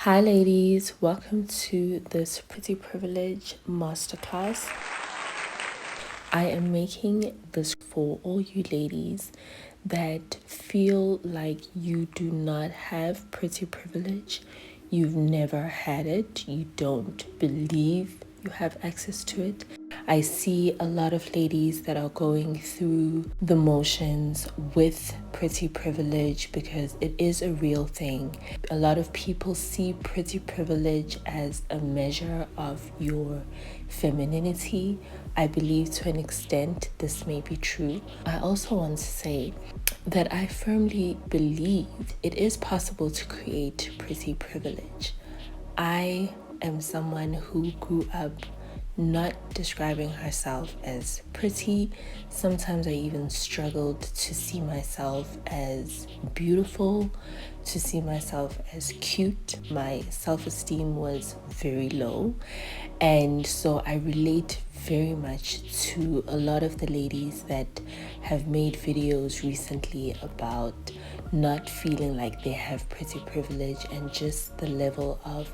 Hi ladies, welcome to this Pretty Privilege Masterclass. I am making this for all you ladies that feel like you do not have pretty privilege, you've never had it, you don't believe you have access to it. I see a lot of ladies that are going through the motions with pretty privilege because it is a real thing. A lot of people see pretty privilege as a measure of your femininity. I believe to an extent this may be true. I also want to say that I firmly believe it is possible to create pretty privilege. I am someone who grew up not describing herself as pretty. Sometimes I even struggled to see myself as beautiful, to see myself as cute. My self-esteem was very low. And so I relate very much to a lot of the ladies that have made videos recently about not feeling like they have pretty privilege and just the level of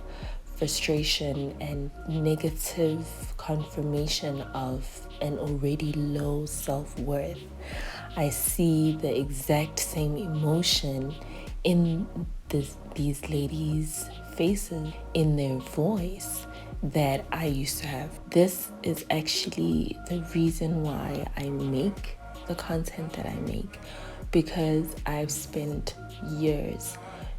frustration and negative confirmation of an already low self-worth. I see the exact same emotion in these ladies' faces, in their voice that I used to have. This is actually the reason why I make the content that I make, because I've spent years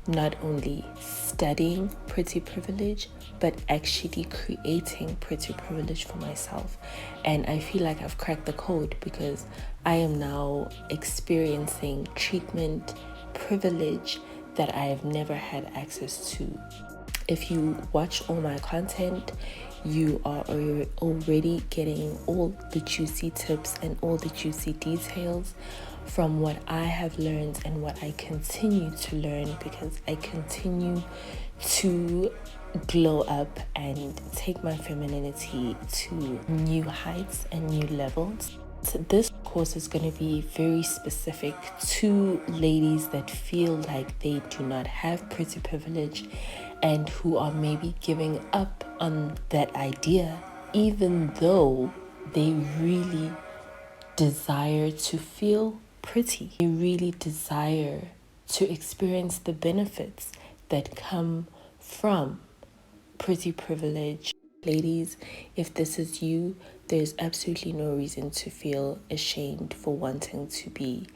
not only studying pretty privilege, but actually creating pretty privilege for myself. And I feel like I've cracked the code because I am now experiencing treatment privilege that I have never had access to. If you watch all my content, you are already getting all the juicy tips and all the juicy details from what I have learned and what I continue to learn, because I continue to glow up and take my femininity to new heights and new levels. So this course is going to be very specific to ladies that feel like they do not have pretty privilege and who are maybe giving up on that idea, even though they really desire to feel pretty. They really desire to experience the benefits that come from pretty privilege. Ladies, if this is you, there's absolutely no reason to feel ashamed for wanting to be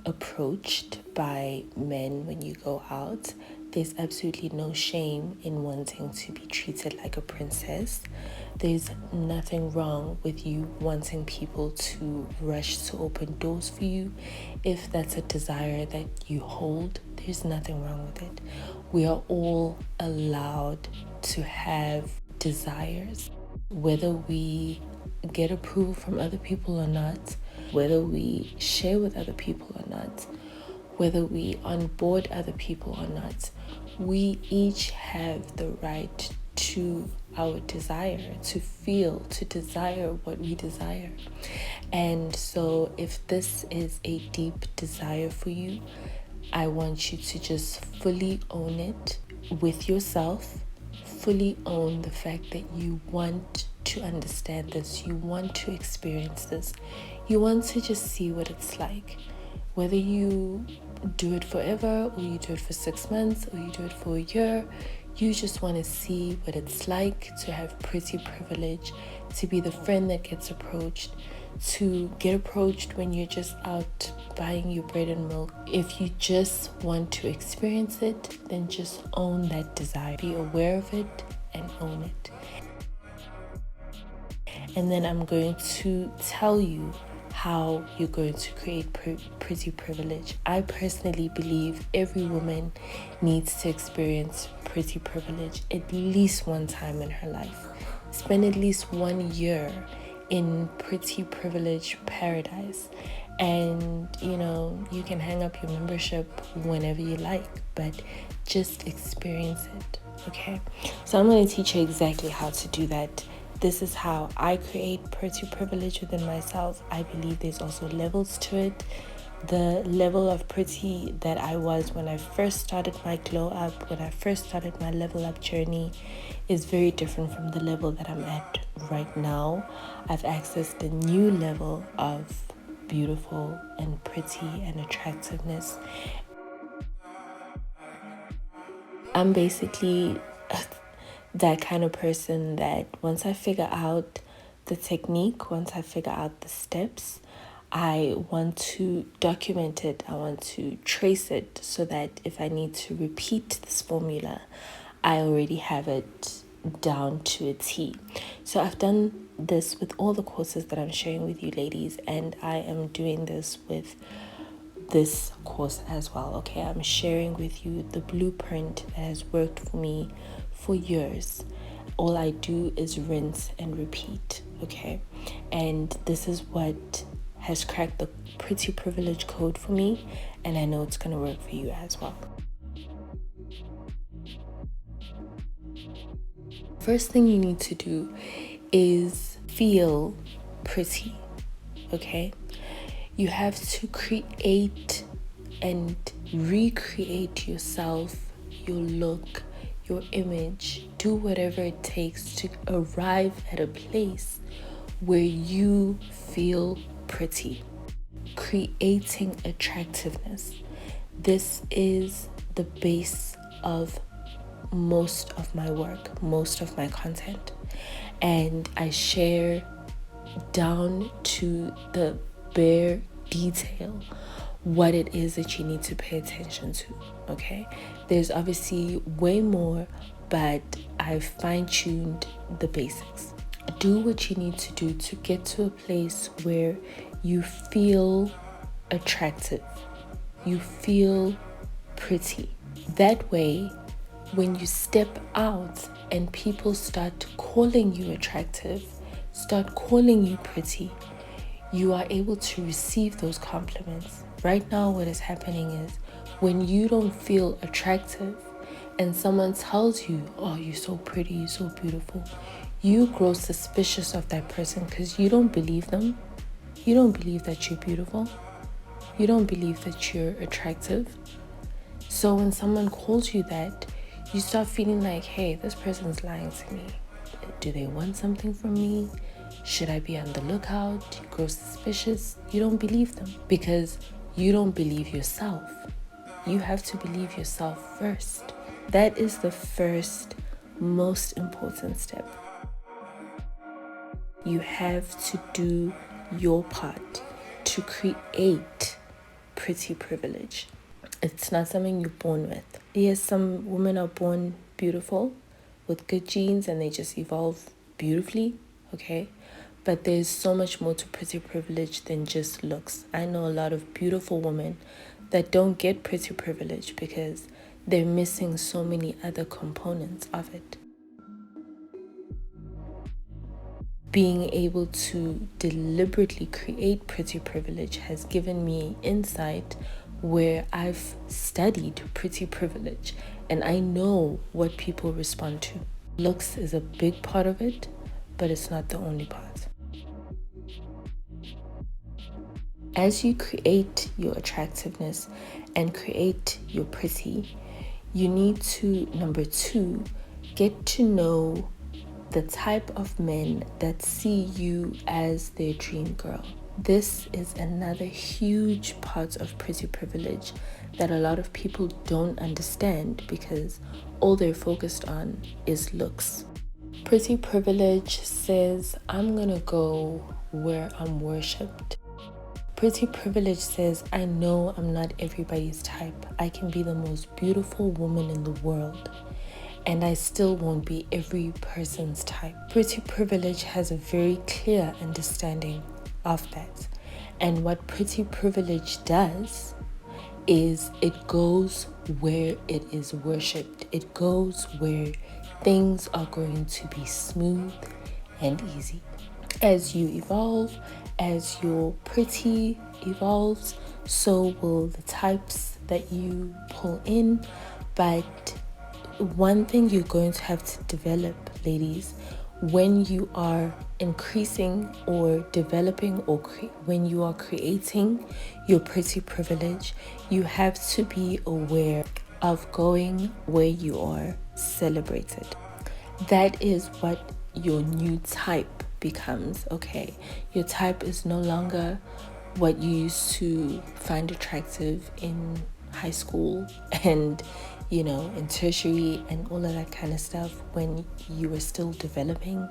approached by men when you go out. There's absolutely no shame in wanting to be treated like a princess. There's nothing wrong with you wanting people to rush to open doors for you. If that's a desire that you hold, there's nothing wrong with it. We are all allowed to have desires, whether we get approval from other people or not, whether we share with other people or not, whether we onboard other people or not. We each have the right to our desire, to feel, to desire what we desire. And so if this is a deep desire for you, I want you to just fully own it with yourself, fully own the fact that you want to understand this, you want to experience this, you want to just see what it's like. Whether you do it forever, or you do it for 6 months, or you do it for a year, you just want to see what it's like to have pretty privilege, to be the friend that gets approached, to get approached when you're just out buying your bread and milk. If you just want to experience it, then just own that desire. Be aware of it and own it. And then I'm going to tell you how you're going to create pretty privilege. I personally believe every woman needs to experience pretty privilege at least one time in her life. Spend at least 1 year in pretty privilege paradise. And you can hang up your membership whenever you like, but just experience it. Okay, so I'm going to teach you exactly how to do that. This is how I create pretty privilege within myself. I believe there's also levels to it. The level of pretty that I was when I first started my glow up, when I first started my level up journey, is very different from the level that I'm at right now. I've accessed a new level of beautiful and pretty and attractiveness. I'm basically that kind of person that once I figure out the technique, once I figure out the steps, I want to document it. I want to trace it so that if I need to repeat this formula, I already have it down to a T. So I've done this with all the courses that I'm sharing with you ladies, and I am doing this with this course as well. Okay, I'm sharing with you the blueprint that has worked for me for years. All I do is rinse and repeat. Okay, and this is what has cracked the pretty privilege code for me, and I know it's gonna work for you as well. First thing you need to do is feel pretty. Okay, you have to create and recreate yourself, your look, your image. Do whatever it takes to arrive at a place where you feel pretty. Creating attractiveness. This is the base of most of my work, most of my content. And I share down to the bare detail what it is that you need to pay attention to. Okay, there's obviously way more, but I've fine-tuned the basics. Do what you need to do to get to a place where you feel attractive, you feel pretty. That way, when you step out and people start calling you attractive, start calling you pretty, you are able to receive those compliments. Right now, what is happening is when you don't feel attractive and someone tells you, oh, you're so pretty, you're so beautiful, you grow suspicious of that person because you don't believe them. You don't believe that you're beautiful. You don't believe that you're attractive. So when someone calls you that, you start feeling like, hey, this person's lying to me. Do they want something from me? Should I be on the lookout? You grow suspicious. You don't believe them because you don't believe yourself. You have to believe yourself first. That is the first most important step. You have to do your part to create pretty privilege. It's not something you're born with. Yes, some women are born beautiful with good genes and they just evolve beautifully, okay? But there's so much more to pretty privilege than just looks. I know a lot of beautiful women that don't get pretty privilege because they're missing so many other components of it. Being able to deliberately create pretty privilege has given me insight where I've studied pretty privilege and I know what people respond to. Looks is a big part of it, but it's not the only part. As you create your attractiveness and create your pretty, you need to, number 2, get to know the type of men that see you as their dream girl. This is another huge part of pretty privilege that a lot of people don't understand because all they're focused on is looks. Pretty privilege says, I'm gonna go where I'm worshipped. Pretty privilege says, I know I'm not everybody's type. I can be the most beautiful woman in the world, and I still won't be every person's type. Pretty privilege has a very clear understanding of that. And what pretty privilege does is it goes where it is worshipped. It goes where things are going to be smooth and easy. As you evolve, as your pretty evolves, so will the types that you pull in. But one thing you're going to have to develop, ladies, when you are increasing or developing or when you are creating your pretty privilege, you have to be aware of going where you are celebrated. That is what your new type becomes, okay? Your type is no longer what you used to find attractive in high school and, you know, in tertiary and all of that kind of stuff when you were still developing.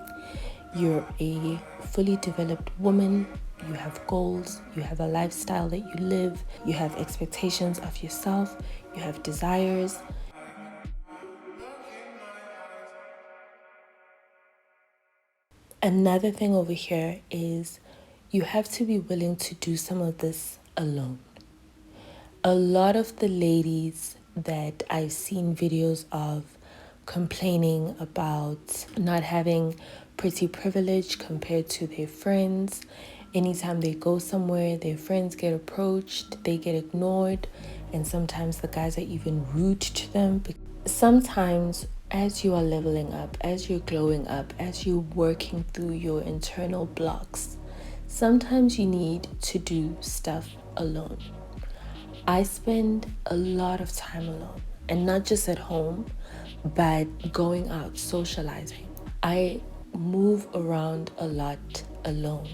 You're a fully developed woman. You have goals, you have a lifestyle that you live, you have expectations of yourself, you have desires. Another thing over here is you have to be willing to do some of this alone. A lot of the ladies that I've seen videos of complaining about not having pretty privilege compared to their friends. Anytime they go somewhere, their friends get approached, they get ignored, and sometimes the guys are even rude to them. Sometimes as you are leveling up, as you're glowing up, as you're working through your internal blocks, sometimes you need to do stuff alone. I spend a lot of time alone, and not just at home, but going out, socializing. I move around a lot alone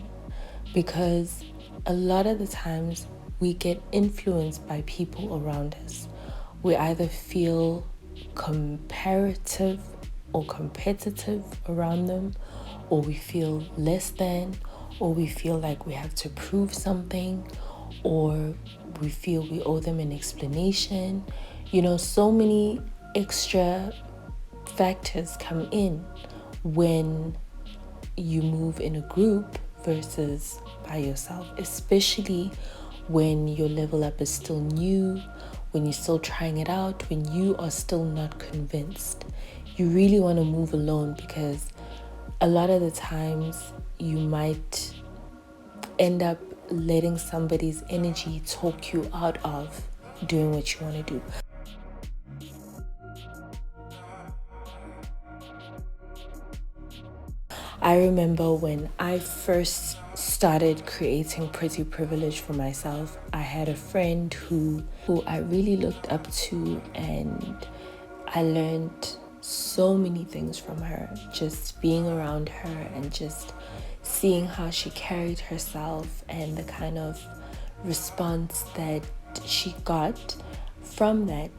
because a lot of the times we get influenced by people around us. We either feel comparative or competitive around them, or we feel less than, or we feel like we have to prove something, or we feel we owe them an explanation. You know, so many extra factors come in when you move in a group versus by yourself, especially when your level up is still new, when you're still trying it out, when you are still not convinced. You really want to move alone because a lot of the times you might end up letting somebody's energy talk you out of doing what you want to do. I remember when I first started creating pretty privilege for myself, I had a friend who I really looked up to, and I learned so many things from her, just being around her and just seeing how she carried herself and the kind of response that she got from that.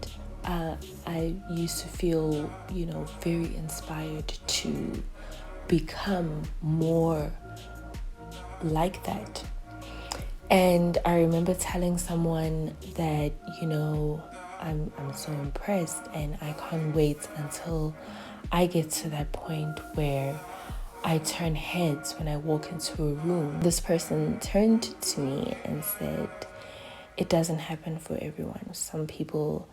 I used to feel, you know, very inspired to become more like that. And I remember telling someone that, you know, I'm so impressed and I can't wait until I get to that point where I turn heads when I walk into a room. This person turned to me and said, it doesn't happen for everyone. Some people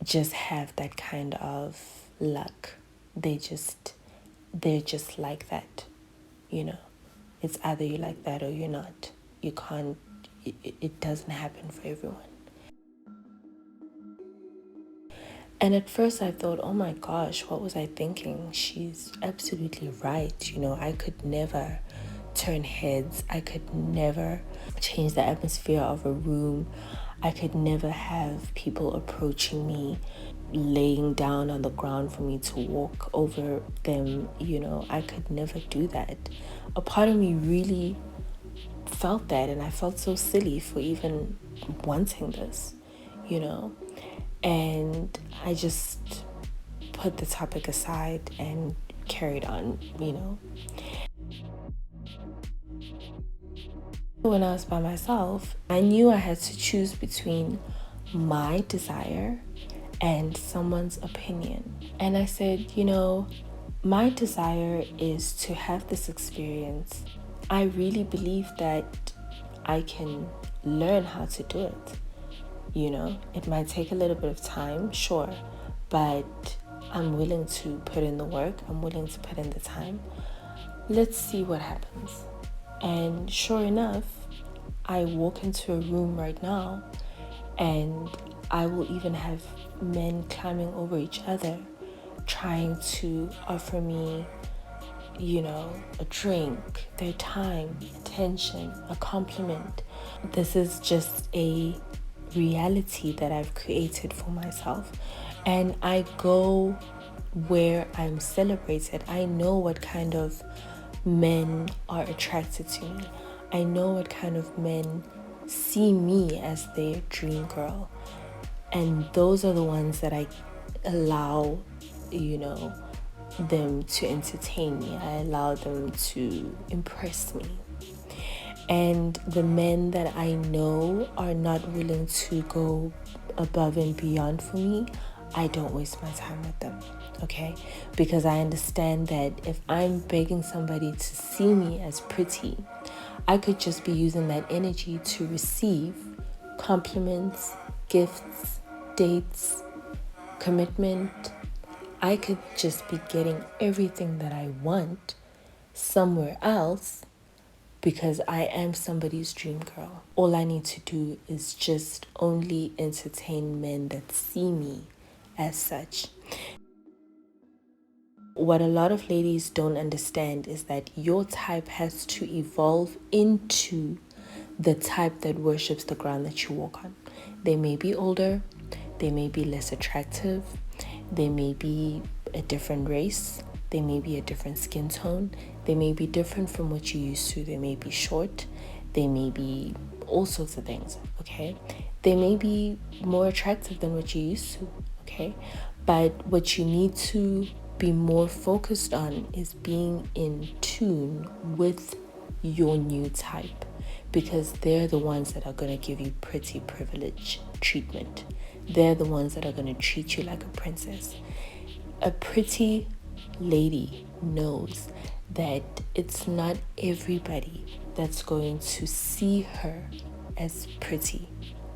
just have that kind of luck. They're just like that, you know. It's either you like that or you're not. You can't, it doesn't happen for everyone. And at first I thought, oh my gosh, what was I thinking? She's absolutely right. You know, I could never turn heads. I could never change the atmosphere of a room. I could never have people approaching me, laying down on the ground for me to walk over them. You know, I could never do that. A part of me really felt that, and I felt so silly for even wanting this, you know. And I just put the topic aside and carried on, you know. When I was by myself, I knew I had to choose between my desire and someone's opinion. And I said, you know, my desire is to have this experience. I really believe that I can learn how to do it. You know, it might take a little bit of time, sure, but I'm willing to put in the work. I'm willing to put in the time. Let's see what happens. And sure enough, I walk into a room right now and I will even have men climbing over each other, trying to offer me, a drink, their time, attention, a compliment. This is just a reality that I've created for myself. And I go where I'm celebrated. I know what kind of men are attracted to me. I know what kind of men see me as their dream girl. And those are the ones that I allow, them to entertain me. I allow them to impress me. And the men that I know are not willing to go above and beyond for me, I don't waste my time with them, okay? Because I understand that if I'm begging somebody to see me as pretty, I could just be using that energy to receive compliments, gifts, dates, commitment. I could just be getting everything that I want somewhere else because I am somebody's dream girl. All I need to do is just only entertain men that see me as such. What a lot of ladies don't understand is that your type has to evolve into the type that worships the ground that you walk on. They may be older, they may be less attractive, they may be a different race, they may be a different skin tone, they may be different from what you used to, they may be short, they may be all sorts of things, okay? They may be more attractive than what you used to, okay? But what you need to be more focused on is being in tune with your new type, because they're the ones that are going to give you pretty privilege treatment. They're the ones that are going to treat you like a princess. A pretty lady knows that it's not everybody that's going to see her as pretty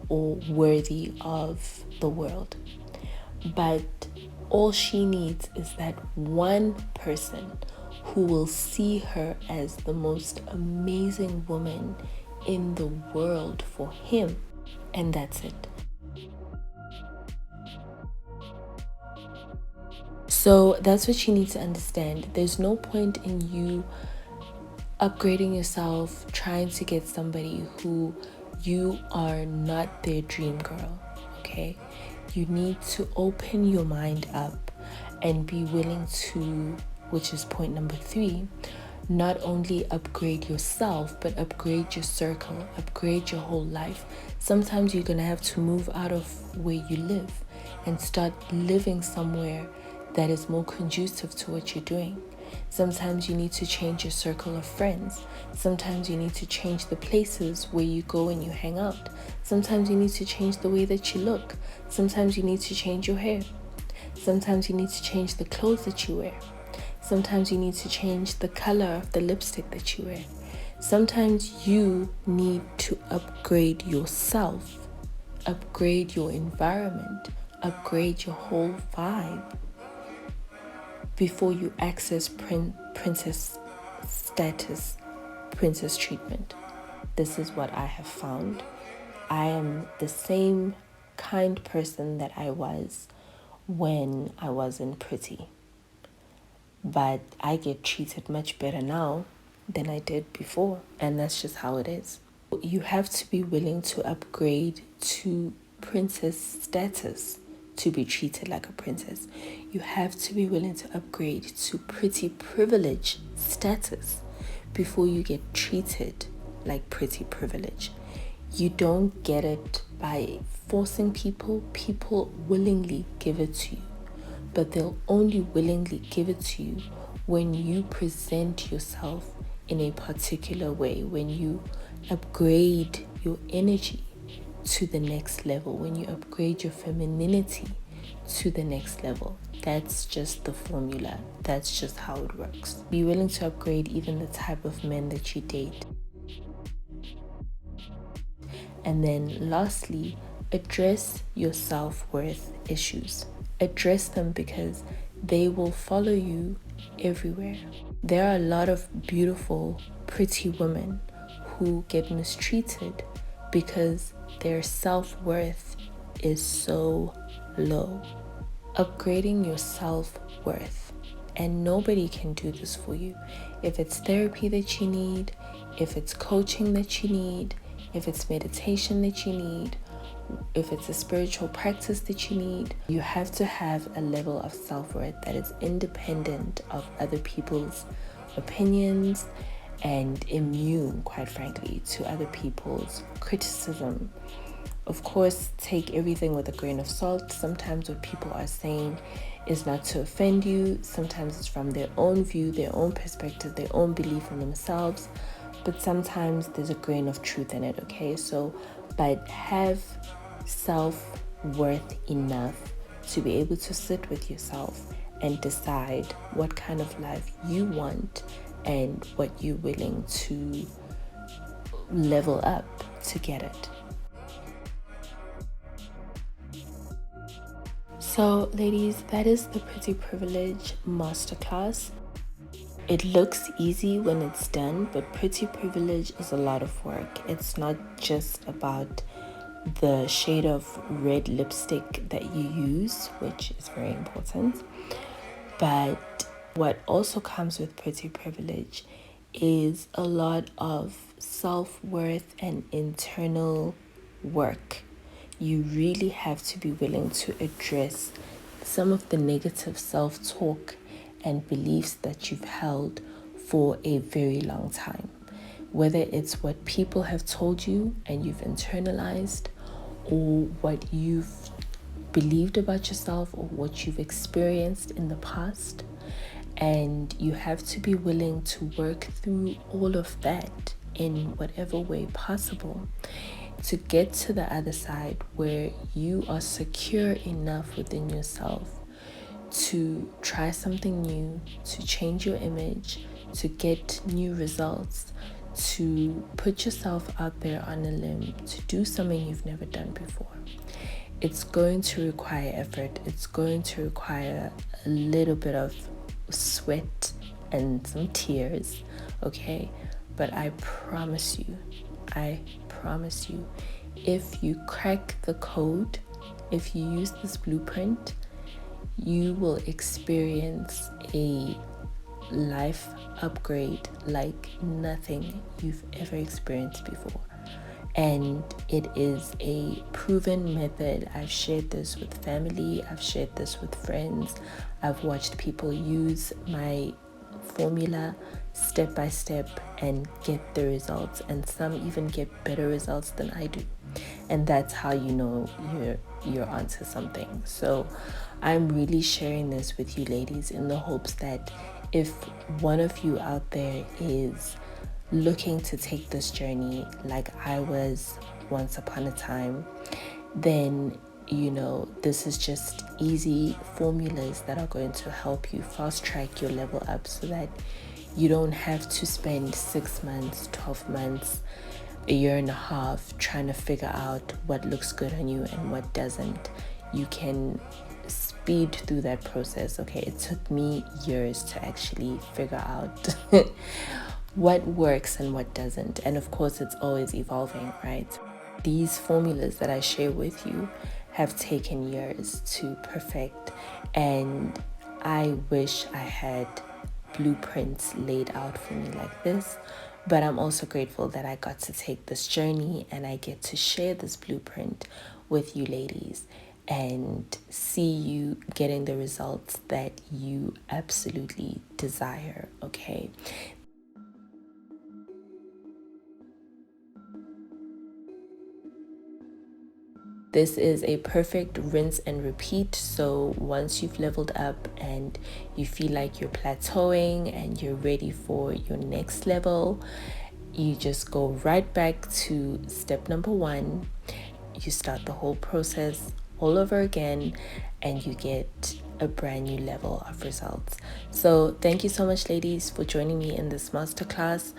or worthy of the world. But all she needs is that one person who will see her as the most amazing woman in the world for him, and that's it. So that's what you need to understand. There's no point in you upgrading yourself, trying to get somebody who you are not their dream girl, okay? You need to open your mind up and be willing to, which is point number 3, not only upgrade yourself, but upgrade your circle, upgrade your whole life. Sometimes you're going to have to move out of where you live and start living somewhere that is more conducive to what you're doing. Sometimes you need to change your circle of friends. Sometimes you need to change the places where you go and you hang out. Sometimes you need to change the way that you look. Sometimes you need to change your hair. Sometimes you need to change the clothes that you wear. Sometimes you need to change the color of the lipstick that you wear. Sometimes you need to upgrade yourself, upgrade your environment, upgrade your whole vibe before you access princess status, princess treatment. This is what I have found. I am the same kind person that I was when I wasn't pretty. But I get treated much better now than I did before. And that's just how it is. You have to be willing to upgrade to princess status to be treated like a princess. You have to be willing to upgrade to pretty privilege status before you get treated like pretty privilege. You don't get it by forcing people. People willingly give it to you. But they'll only willingly give it to you when you present yourself in a particular way, when you upgrade your energy to the next level, when you upgrade your femininity to the next level. That's just the formula. That's just how it works. Be willing to upgrade even the type of men that you date. And then lastly, address your self-worth issues. Address them because they will follow you everywhere. There are a lot of beautiful, pretty women who get mistreated because their self-worth is so low. Upgrading your self-worth and nobody can do this for you. If it's therapy that you need, if it's coaching that you need, if it's meditation that you need, if it's a spiritual practice that you need, you have to have a level of self-worth that is independent of other people's opinions and immune, quite frankly, to other people's criticism. Of course, take everything with a grain of salt. Sometimes what people are saying is not to offend you. Sometimes it's from their own view, their own perspective, their own belief in themselves. But sometimes there's a grain of truth in it, okay? So, but have self-worth enough to be able to sit with yourself and decide what kind of life you want and what you're willing to level up to get it. So, ladies, that is the Pretty Privilege Masterclass. It looks easy when it's done, but Pretty Privilege is a lot of work. It's not just about the shade of red lipstick that you use, which is very important, but what also comes with Pretty Privilege is a lot of self-worth and internal work. You really have to be willing to address some of the negative self-talk and beliefs that you've held for a very long time. Whether it's what people have told you and you've internalized, or what you've believed about yourself, or what you've experienced in the past. And you have to be willing to work through all of that in whatever way possible to get to the other side where you are secure enough within yourself to try something new, to change your image, to get new results, to put yourself out there on a limb, to do something you've never done before. It's going to require effort. It's going to require a little bit of sweat and some tears, okay? But I promise you, if you crack the code, if you use this blueprint, you will experience a life upgrade like nothing you've ever experienced before. And it is a proven method. I've shared this with family, I've shared this with friends, I've watched people use my formula step by step and get the results, and some even get better results than I do. And that's how you know you're onto something. So I'm really sharing this with you ladies in the hopes that if one of you out there is looking to take this journey like I was once upon a time, then this is just easy formulas that are going to help you fast track your level up so that you don't have to spend 6 months, 12 months, a year and a half trying to figure out what looks good on you and what doesn't. You can speed through that process. Okay, it took me years to actually figure out what works and what doesn't. And of course, it's always evolving, right? These formulas that I share with you have taken years to perfect, and I wish I had blueprints laid out for me like this. But I'm also grateful that I got to take this journey and I get to share this blueprint with you ladies and see you getting the results that you absolutely desire, okay? This is a perfect rinse and repeat. So once you've leveled up and you feel like you're plateauing and you're ready for your next level, you just go right back to step number 1. You start the whole process all over again and you get a brand new level of results. So thank you so much, ladies, for joining me in this masterclass.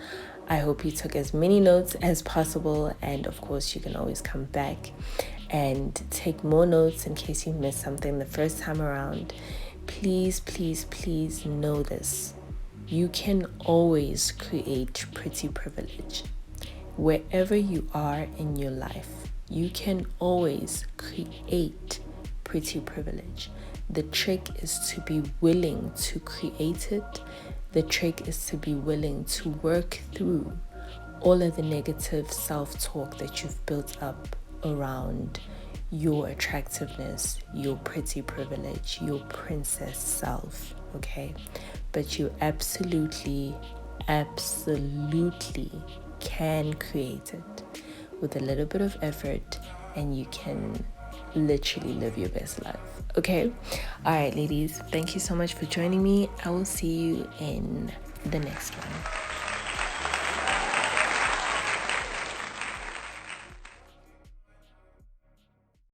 I hope you took as many notes as possible, and of course you can always come back and take more notes in case you missed something the first time around. Please, please, please know this. You can always create pretty privilege. Wherever you are in your life, you can always create pretty privilege. The trick is to be willing to create it. The trick is to be willing to work through all of the negative self-talk that you've built up around your attractiveness, your pretty privilege, your princess self, okay? But you absolutely can create it with a little bit of effort, and you can literally live your best life, okay? All right, ladies, thank you so much for joining me. I will see you in the next one.